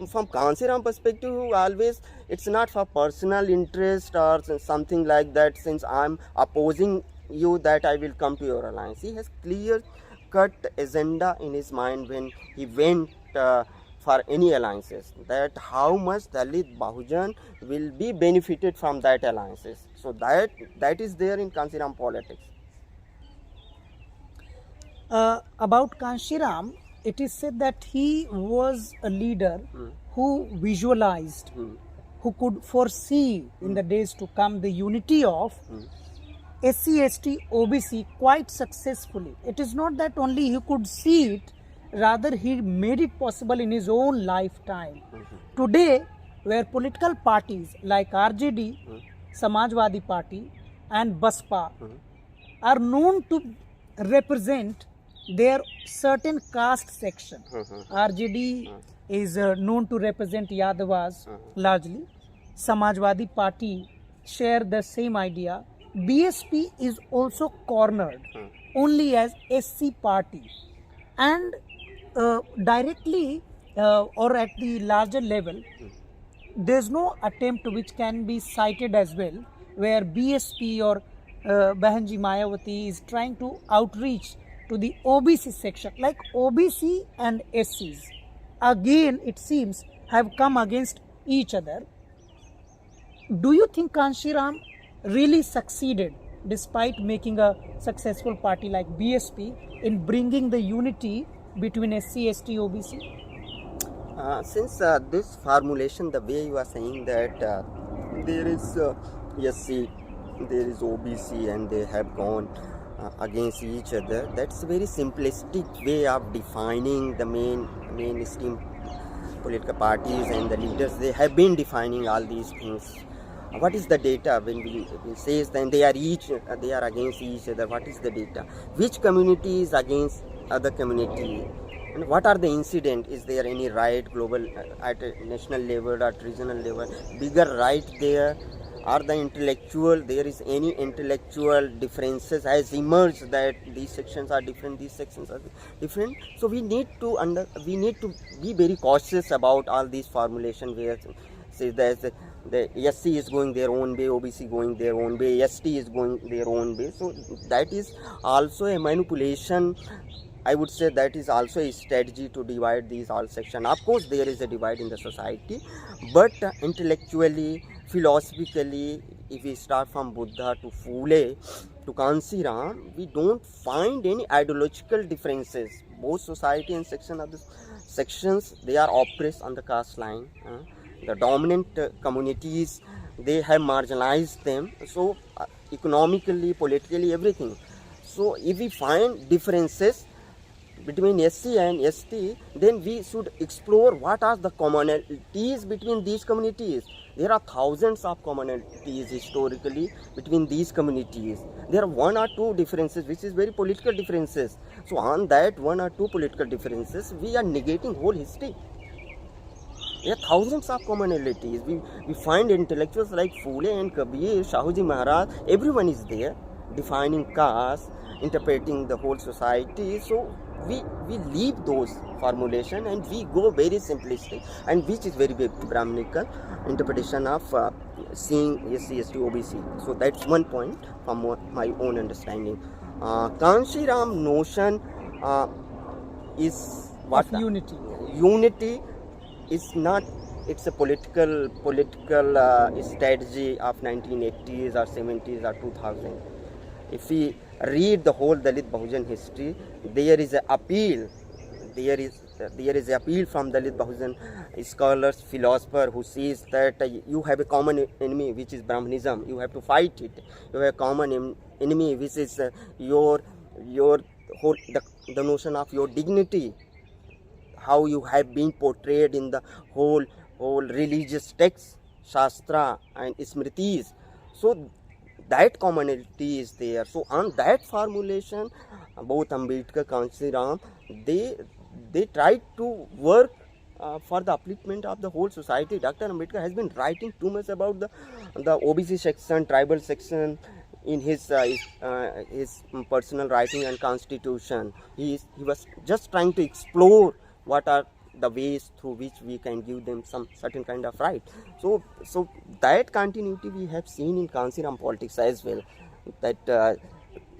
from Kanshiram perspective, always it's not for personal interest or something like that. Since I'm opposing you, that I will come to your alliance. He has clear cut agenda in his mind when he went for any alliances, that how much Dalit Bahujan will be benefited from that alliances. So that is there in Kanshiram politics. About Kanshiram, it is said that he was a leader who visualized, who could foresee in the days to come the unity of SC, ST, OBC quite successfully. It is not that only he could see it, rather he made it possible in his own lifetime. Today, where political parties like RJD, Samajwadi Party and Baspa are known to represent their certain caste section. RJD is known to represent Yadavas largely. Samajwadi Party share the same idea. BSP is also cornered only as SC party, and directly or at the larger level, there's no attempt which can be cited as well, where BSP or Bahanji Mayawati is trying to outreach to the OBC section. Like OBC and SCs, again it seems, have come against each other. Do you think Kanshiram really succeeded, despite making a successful party like BSP, in bringing the unity between SC, ST, OBC? Since this formulation, the way you are saying that there is SC, there is OBC, and they have gone against each other, that's a very simplistic way of defining the mainstream political parties and the leaders. They have been defining all these things. What is the data when we say then they are against each other? What is the data? Which community is against other community? And what are the incident? Is there any right global at a national level or at regional level? Bigger right there? Are the intellectual, there is any intellectual differences has emerged that these sections are different, these sections are different? So we need to be very cautious about all these formulation where say that the SC is going their own way, OBC going their own way, ST is going their own way. So that is also a manipulation. I would say that is also a strategy to divide these all sections. Of course, there is a divide in the society, but intellectually, philosophically, if we start from Buddha to Phule to Kanshiram, we don't find any ideological differences. Both society and section of the sections, they are oppressed on the caste line. The dominant communities, they have marginalized them. So economically, politically, everything. So if we find differences between SC and ST, then we should explore what are the commonalities between these communities. There are thousands of commonalities historically between these communities. There are one or two differences which is very political differences. So on that one or two political differences, we are negating whole history. There are thousands of commonalities. We find intellectuals like Phule and Kabir, Shahuji Maharaj, everyone is there defining caste, interpreting the whole society. So we leave those formulation and we go very simplistic, and which is very Brahminical interpretation of seeing SC, ST, OBC. So that's one point from my own understanding. Kanshiram notion is what? Of unity. Unity is not. It's a political strategy of 1980s or 70s or 2000. If we read the whole Dalit Bahujan history, there is an appeal. There is an appeal from Dalit Bahujan scholars, philosopher who says that you have a common enemy which is Brahmanism. You have to fight it. You have a common enemy which is your whole the notion of your dignity. How you have been portrayed in the whole religious texts, Shastra and Smritis. So that commonality is there. So on that formulation, both Ambedkar, Kanshiram, they tried to work for the upliftment of the whole society. Dr. Ambedkar has been writing too much about the OBC section, tribal section in his personal writing and constitution. He was just trying to explore what are the ways through which we can give them some certain kind of right. So that continuity we have seen in Kanshiram politics as well, that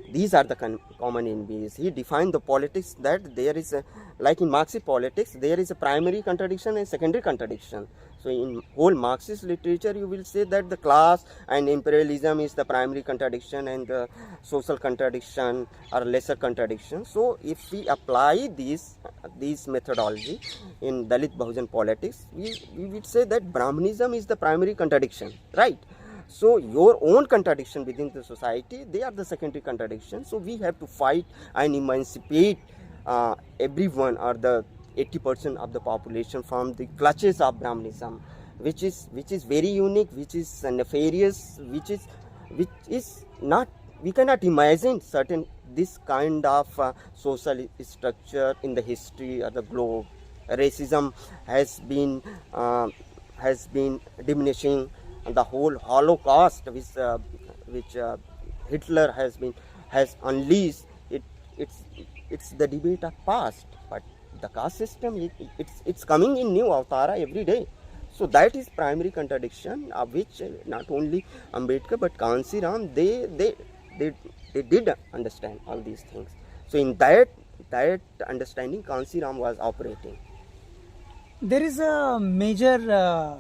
these are the common enemies. He defined the politics that there is a, like in Marxist politics, there is a primary contradiction and secondary contradiction. So in whole Marxist literature, you will say that the class and imperialism is the primary contradiction and the social contradiction are lesser contradiction. So if we apply these methodology in Dalit Bahujan politics, we would say that Brahmanism is the primary contradiction, right? So your own contradiction within the society, they are the secondary contradiction. So we have to fight and emancipate everyone or the 80% of the population from the clutches of Brahmanism, which is very unique, which is nefarious, which is not, we cannot imagine certain this kind of social structure in the history of the globe. Racism has been diminishing. And the whole Holocaust, which Hitler has unleashed, it's the debate of past. But the caste system, it's coming in new avatara every day. So that is primary contradiction, of which not only Ambedkar but Kanshiram they did understand all these things. So in that understanding, Kanshiram was operating. There is a major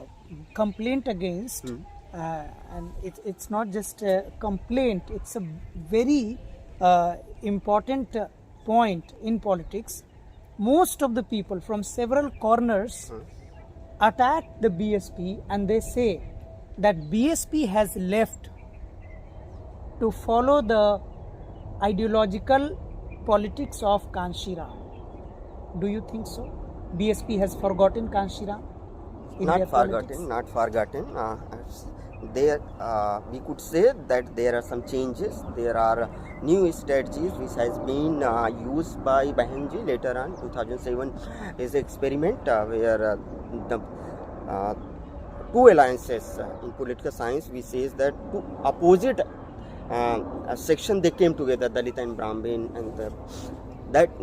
complaint against, and it's not just a complaint, it's a very important point in politics. Most of the people from several corners attack the BSP and they say that BSP has left to follow the ideological politics of Kanshiram. Do you think so? BSP has forgotten Kanshiram? Not forgotten. There we could say that there are some changes. There are new strategies which has been used by Bahenji later on. 2007 is an experiment where the two alliances in political science, we say that two opposite section, they came together, Dalit and Brahmin, and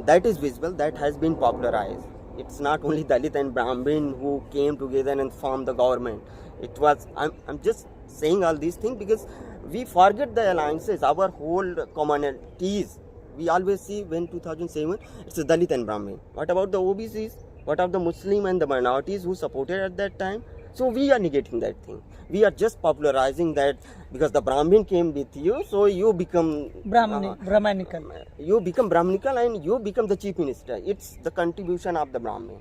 that is visible. That has been popularized. It's not only Dalit and Brahmin who came together and formed the government. It was, I'm just saying all these things because we forget the alliances, our whole commonalities. We always see when 2007, it's Dalit and Brahmin. What about the OBCs? What of the Muslim and the minorities who supported at that time? So we are negating that thing. We are just popularizing that because the Brahmin came with you, so you become Brahmanical. You become Brahmanical and you become the chief minister. It's the contribution of the Brahmin.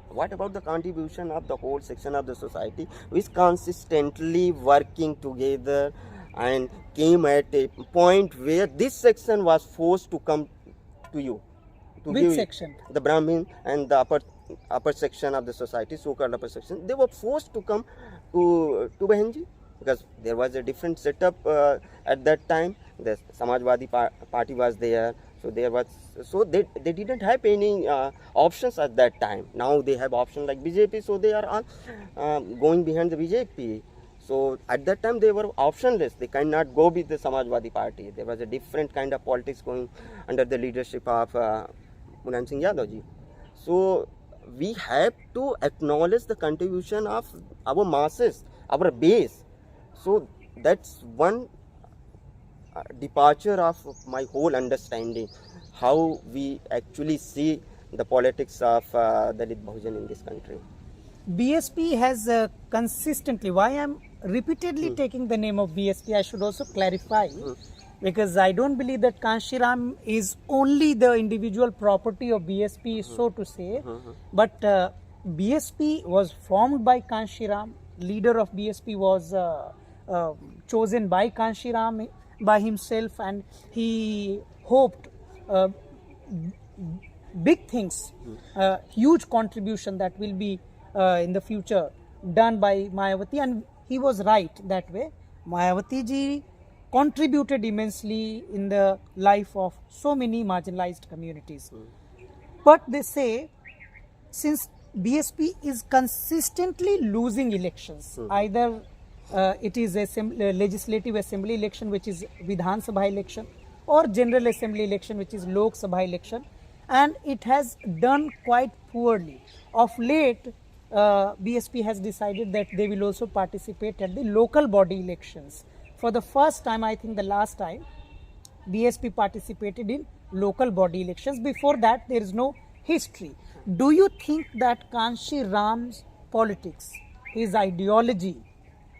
What about the contribution of the whole section of the society which consistently working together and came at a point where this section was forced to come to you? Which section? The Brahmin and the upper section of the society, so-called upper section, they were forced to come to Bahenji because there was a different setup at that time. The Samajwadi party was there, so they didn't have any options at that time. Now they have options like BJP, so they are all going behind the BJP. So at that time they were optionless. They cannot go with the Samajwadi party. There was a different kind of politics going under the leadership of Mulayam Singh Yadav ji. So we have to acknowledge the contribution of our masses, our base. So that's one departure of my whole understanding, how we actually see the politics of Dalit Bahujan in this country. BSP has consistently, why I'm repeatedly taking the name of BSP, I should also clarify, because I don't believe that Kanshiram is only the individual property of BSP, so to say, but BSP was formed by Kanshiram, leader of BSP was chosen by Kanshiram by himself, and he hoped big things, huge contribution that will be in the future done by Mayawati, and he was right that way. Mayawati ji contributed immensely in the life of so many marginalized communities. But they say, since BSP is consistently losing elections, either it is legislative assembly election, which is Vidhan Sabha election, or general assembly election, which is Lok Sabha election, and it has done quite poorly. Of late, BSP has decided that they will also participate at the local body elections. For the first time, I think the last time, BSP participated in local body elections. Before that, there is no history. Do you think that Kanshiram's politics, his ideology,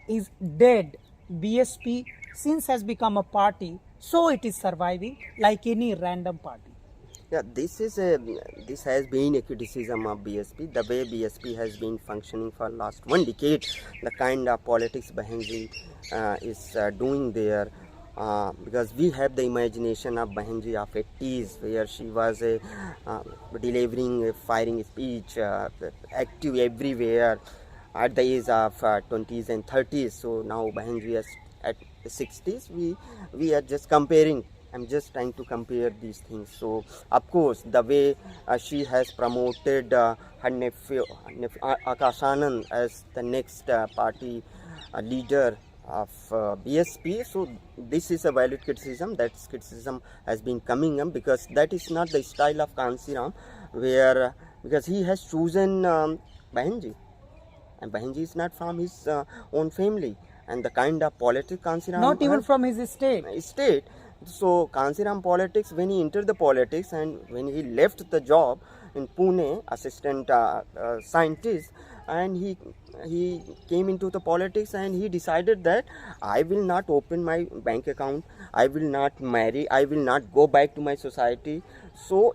is dead? BSP, since has become a party, so it is surviving like any random party. Yeah, this has been a criticism of BSP. The way BSP has been functioning for last 1 decade, the kind of politics Bahenji is doing there. Because we have the imagination of Bahenji of 80s, where she was delivering a firing speech, active everywhere at the age of 20s and 30s. So now Bahenji is at 60s. We are just comparing. I'm just trying to compare these things. So of course, the way she has promoted her nephew Akash Anand as the next party leader of BSP, so this is a valid criticism. That criticism has been coming up because that is not the style of Kanshiram, where because he has chosen Bahenji, and Bahenji is not from his own family, and the kind of politics Kanshiram Not even from his state. So Kanshiram politics, when he entered the politics and when he left the job in Pune, assistant scientist, and he came into the politics and he decided that I will not open my bank account, I will not marry, I will not go back to my society. So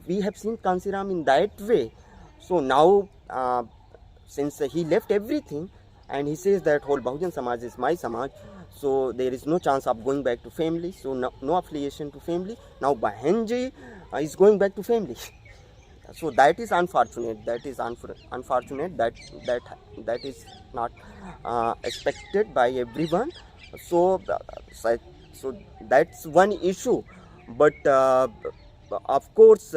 we have seen Kanshiram in that way. So now since he left everything and he says that whole Bahujan Samaj is my Samaj, so there is no chance of going back to family, so no affiliation to family. Now Bahenji is going back to family. So that is unfortunate. That is unfortunate. That is not expected by everyone. So that's one issue. But of course,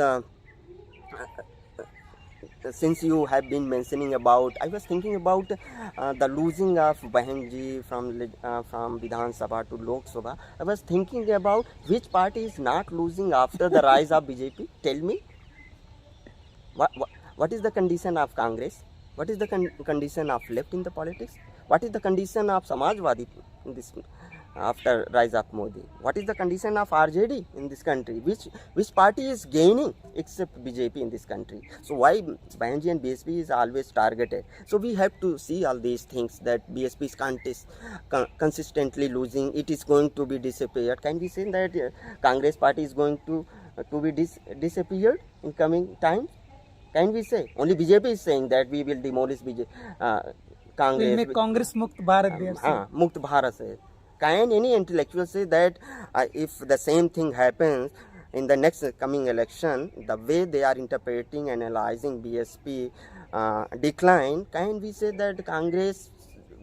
since you have been mentioning about, I was thinking about the losing of Bahenji from Vidhan Sabha to Lok Sabha. I was thinking about which party is not losing after the rise of BJP. Tell me. What is the condition of Congress? What is the condition of left in the politics? What is the condition of Samajwadi in this after rise of Modi? What is the condition of RJD in this country? Which party is gaining except BJP in this country? So why Bahenji and BSP is always targeted? So we have to see all these things, that BSP is consistently losing. It is going to be disappeared. Can we say that Congress party is going to be disappeared in coming times? Can we say? Only BJP is saying that we will demolish Congress. We'll make Congress Mukt Bharat there. Mukt Bharat say. Can any intellectual say that if the same thing happens in the next coming election, the way they are interpreting and analyzing BSP decline, can we say that Congress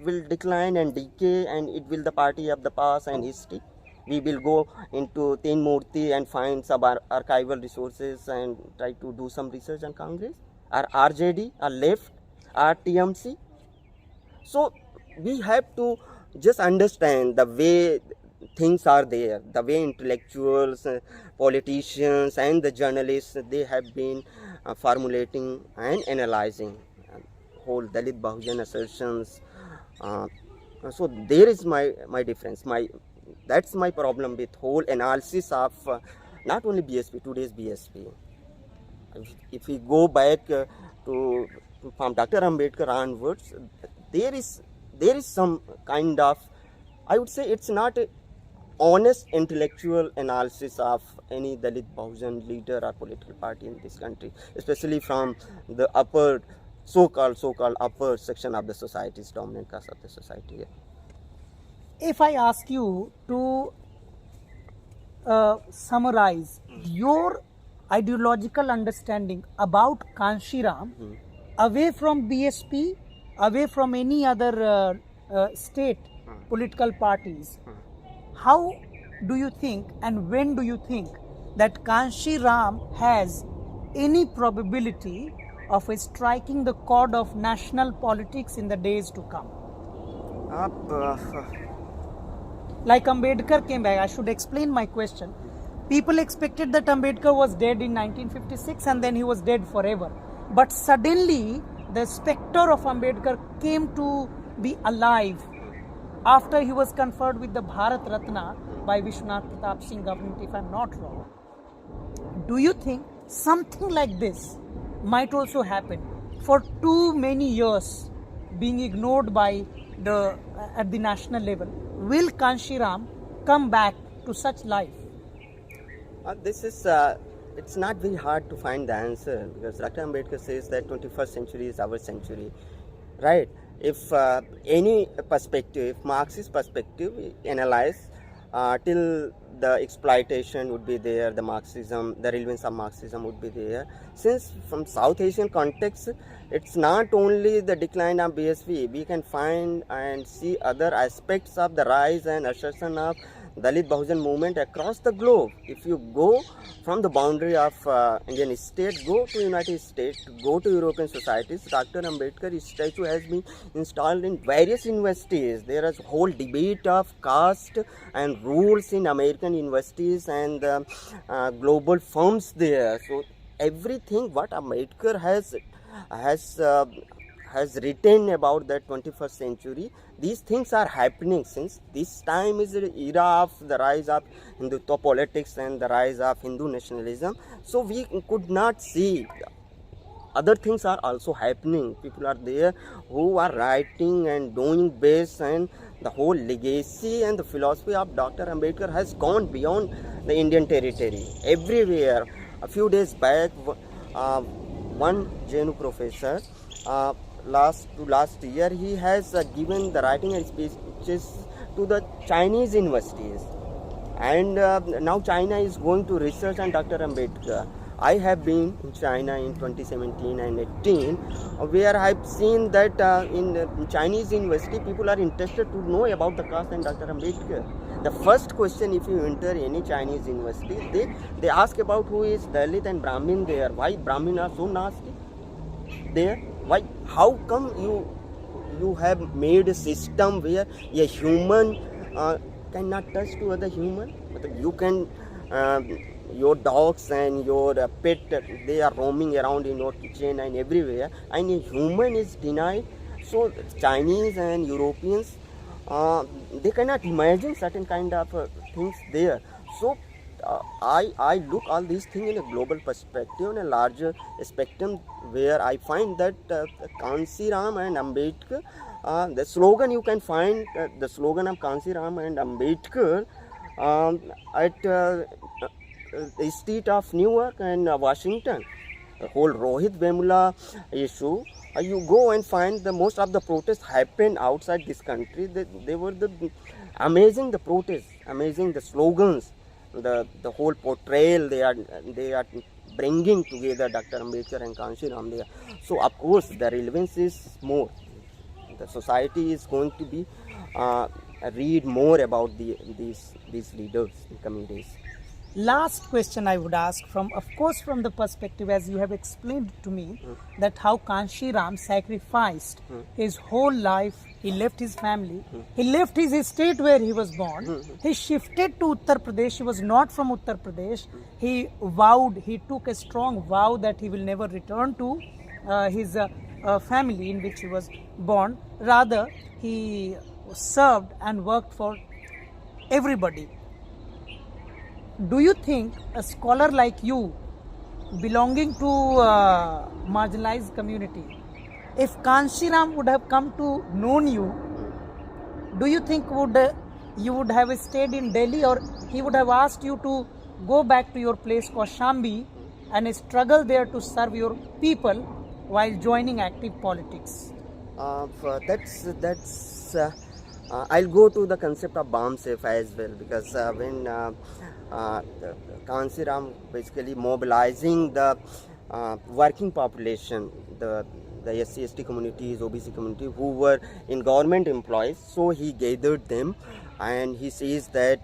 will decline and decay and it will the party of the past and history? We will go into Ten Murti and find some archival resources and try to do some research on Congress, or RJD, or left, or TMC. So we have to just understand the way things are there, the way intellectuals, politicians and the journalists, they have been formulating and analyzing whole Dalit Bahujan assertions. So there is my difference. That's my problem with whole analysis of not only BSP, today's BSP. If we go back to from Dr. Ambedkar onwards, there is some kind of, I would say it's not a honest intellectual analysis of any Dalit Bahujan leader or political party in this country, especially from the upper so-called upper section of the society's dominant class of the society. Yeah. If I ask you to summarize your ideological understanding about Kanshiram away from BSP, away from any other state, political parties. How do you think and when do you think that Kanshiram has any probability of striking the chord of national politics in the days to come? Like Ambedkar came back, I should explain my question. People expected that Ambedkar was dead in 1956 and then he was dead forever. But suddenly, the spectre of Ambedkar came to be alive after he was conferred with the Bharat Ratna by Vishwanath Pratap Singh government, if I am not wrong. Do you think something like this might also happen? For too many years being ignored by at the national level, will Kanshiram come back to such life? This is it's not very hard to find the answer, because Dr. Ambedkar says that 21st century is our century, right? If any perspective, if Marxist perspective, analyze till the exploitation would be there, the Marxism, the relevance of Marxism would be there. Since from South Asian context, it's not only the decline of BSV, we can find and see other aspects of the rise and assertion of Dalit Bahujan movement across the globe. If you go from the boundary of Indian state, go to United States, go to European societies, Dr. Ambedkar's statue has been installed in various universities. There is a whole debate of caste and rules in American universities and global firms there. So everything what Ambedkar has written about the 21st century, these things are happening since this time is the era of the rise of Hindutva politics and the rise of Hindu nationalism. So we could not see other things are also happening. People are there who are writing and doing best, and the whole legacy and the philosophy of Dr. Ambedkar has gone beyond the Indian territory. Everywhere. A few days back, one JNU professor, last year, he has given the writing and speeches to the Chinese universities, and now China is going to research on Dr. Ambedkar. I have been in China in 2017 and 18, where I have seen that in Chinese university, people are interested to know about the caste and Dr. Ambedkar. The first question, if you enter any Chinese university, they ask about who is Dalit and Brahmin there. Why Brahmin are so nasty there? Why? How come you have made a system where a human cannot touch to other human? You can, your dogs and your pet, they are roaming around in your kitchen and everywhere, and a human is denied. So Chinese and Europeans, they cannot imagine certain kind of things there. So I look all these things in a global perspective, in a larger spectrum, where I find that Kanshiram and Ambedkar, the slogan you can find, the slogan of Kanshiram and Ambedkar at the street of Newark and Washington. The whole Rohit Vemula issue, you go and find the most of the protests happen outside this country. They were amazing, the protests, amazing the slogans. The whole portrayal they are bringing together Dr. Ambedkar and Kanshiram there. So of course the relevance is more. The society is going to be read more about these leaders in coming days. Last question I would ask, from the perspective, as you have explained to me, that how Kanshiram sacrificed his whole life. He left his family, he left his estate where he was born, he shifted to Uttar Pradesh. He was not from Uttar Pradesh. He took a strong vow that he will never return to his family in which he was born. Rather, he served and worked for everybody. Do you think a scholar like you, belonging to marginalized community, if Kanshiram would have come to know you, do you think you would have stayed in Delhi, or he would have asked you to go back to your place called Shambi and struggle there to serve your people while joining active politics? I'll go to the concept of bomb safe as well, because when Kanshiram basically mobilizing the working population, the the SC/ST communities, OBC community who were in government employees. So he gathered them, and he says that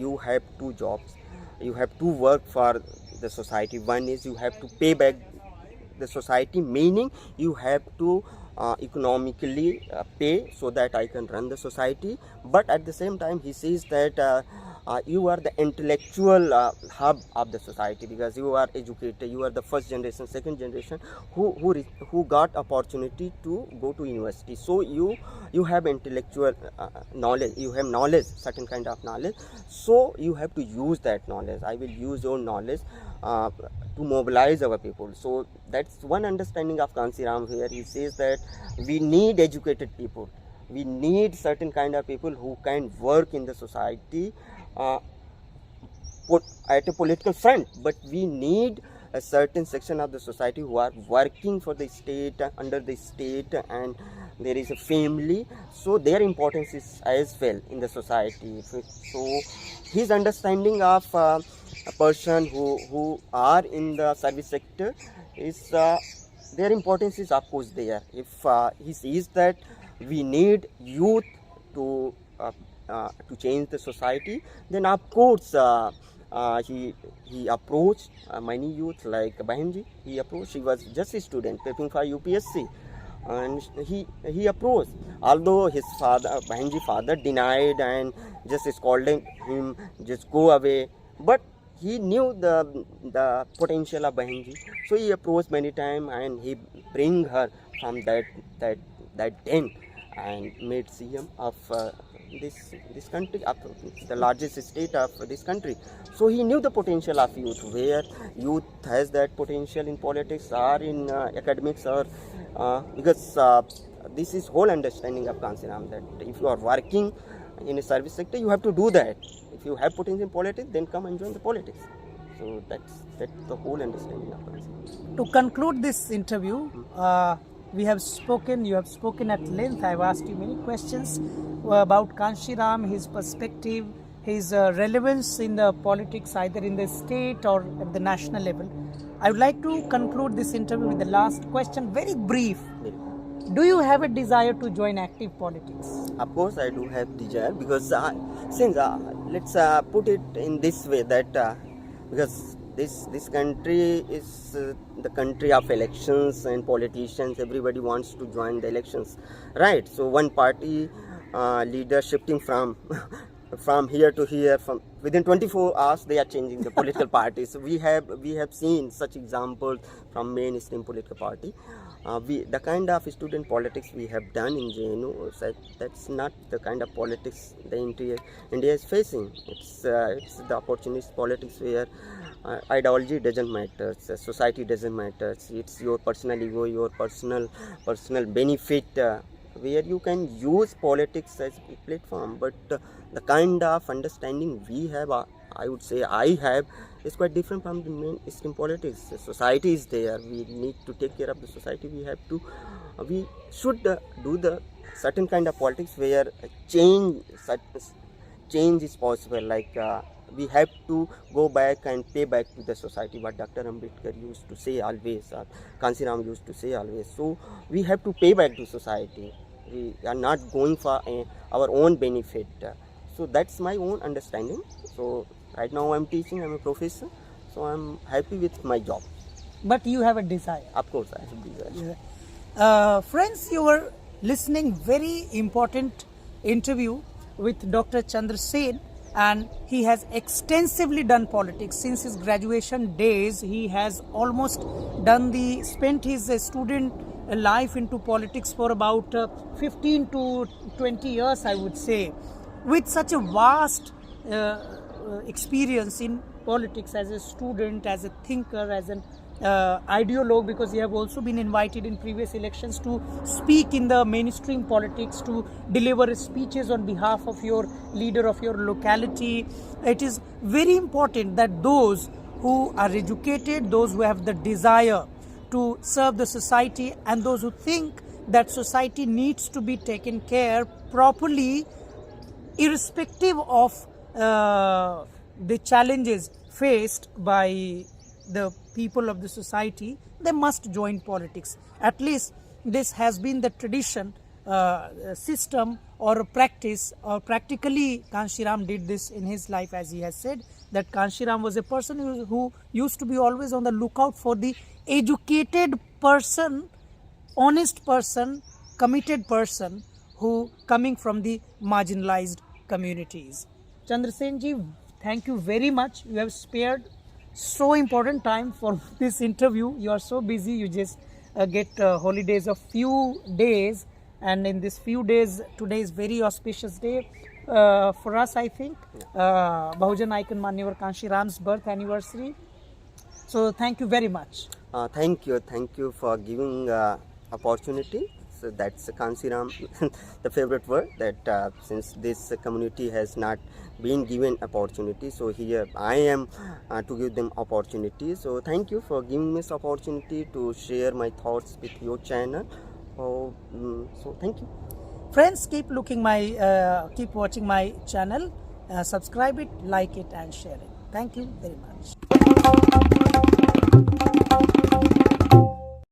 you have two jobs. You have to work for the society. One is you have to pay back the society, meaning you have to economically pay so that I can run the society. But at the same time, he says that you are the intellectual hub of the society, because you are educated. You are the first generation, second generation who got opportunity to go to university. So you have intellectual knowledge. You have knowledge, certain kind of knowledge. So you have to use that knowledge. I will use your knowledge to mobilize our people. So that's one understanding of Kanshiram here. He says that we need educated people. We need certain kind of people who can work in the society at a political front, but we need a certain section of the society who are working for the state, under the state, and there is a family, so their importance is as well in the society. So his understanding of a person who are in the service sector is their importance is of course there. If he sees that we need youth to change the society, then of course he approached many youth like Bahenji. He approached. She was just a student preparing for UPSC, and he approached. Although his father, Bahenji father, denied and just scolded him, just go away. But he knew the potential of Bahenji, so he approached many times, and he bring her from that den and made CM of this country, of the largest state of this country. So he knew the potential of youth, where youth has that potential in politics or in academics, or because this is whole understanding of Kanshiram, that if you are working in a service sector, you have to do that. If you have potential in politics, then come and join the politics. So that's the whole understanding of Kanshiram. To conclude this interview, we have spoken, you have spoken at length. I have asked you many questions about Kanshiram, his perspective, his relevance in the politics, either in the state or at the national level. I would like to conclude this interview with the last question, very brief. Do you have a desire to join active politics? Of course, I do have desire, because since let's put it in this way, that because this country is the country of elections and politicians. Everybody wants to join the elections, right? So one party leader shifting from here to here, from within 24 hours they are changing the political parties. We have seen such examples from mainstream political party. The kind of student politics we have done in JNU, that's not the kind of politics the India is facing. It's the opportunist politics where ideology doesn't matter, society doesn't matter. It's your personal ego, your personal benefit, where you can use politics as a platform. But the kind of understanding we have, I would say I have, is quite different from the mainstream politics. The society is there. We need to take care of the society. We should do the certain kind of politics where change is possible. Like we have to go back and pay back to the society, what Dr. Ambedkar used to say always, Kanshiram used to say always. So we have to pay back to society. We are not going for our own benefit. So that's my own understanding. So right now I'm teaching, I'm a professor, so I'm happy with my job. But you have a desire. Of course I have a desire. Friends, you were listening very important interview with Dr. Chandrasen, and he has extensively done politics since his graduation days. He has almost spent his student life into politics for about 15 to 20 years, I would say, with such a vast experience in politics as a student, as a thinker, as an ideologue, because you have also been invited in previous elections to speak in the mainstream politics, to deliver speeches on behalf of your leader of your locality. It is very important that those who are educated, those who have the desire to serve the society, and those who think that society needs to be taken care properly, irrespective of the challenges faced by the people of the society, they must join politics. At least this has been the tradition, system or a practice, or practically Kanshiram did this in his life, as he has said that Kanshiram was a person who used to be always on the lookout for the educated person, honest person, committed person who coming from the marginalized communities. Chandrasen ji, thank you very much. You have spared so important time for this interview. You are so busy. You just get holidays of few days, and in this few days, today is very auspicious day for us, I think. Bahujan icon Manyavar Kanshiram's birth anniversary. So thank you very much. Thank you for giving opportunity. So that's Kanshiram, the favorite word, that since this community has not been given opportunity, so here I am to give them opportunity. So thank you for giving me this opportunity to share my thoughts with your channel. So thank you. Friends, keep watching my channel, subscribe it, like it and share it. Thank you very much.